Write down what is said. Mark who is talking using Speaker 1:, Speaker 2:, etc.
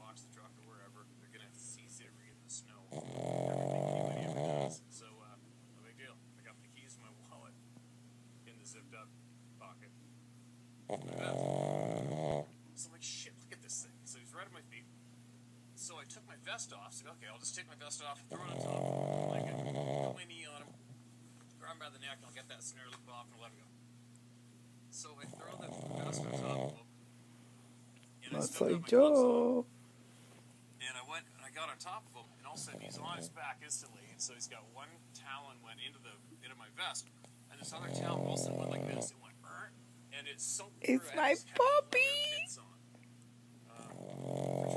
Speaker 1: box the truck or wherever. They're gonna have to seize it or get in the snow. Everything anybody ever does. So, no big deal. I got the keys in my wallet in the zipped up pocket. So I'm like, shit, look at this thing. So he's right at my feet. So I took my vest off. So okay, I'll just take my vest off, throw it on top of the blanket, put my knee on him, grab him by the neck, and I'll get that snare loop off and let him go. So I throw the vest on top of him.
Speaker 2: That's like Joe.
Speaker 1: And I went and I got on top of him, and all of a sudden he's on his back instantly. And so he's got one talon went into my vest, and this other talon all of a sudden went like this. It went, and it sunk through.
Speaker 2: It's my puppy.
Speaker 1: Pretty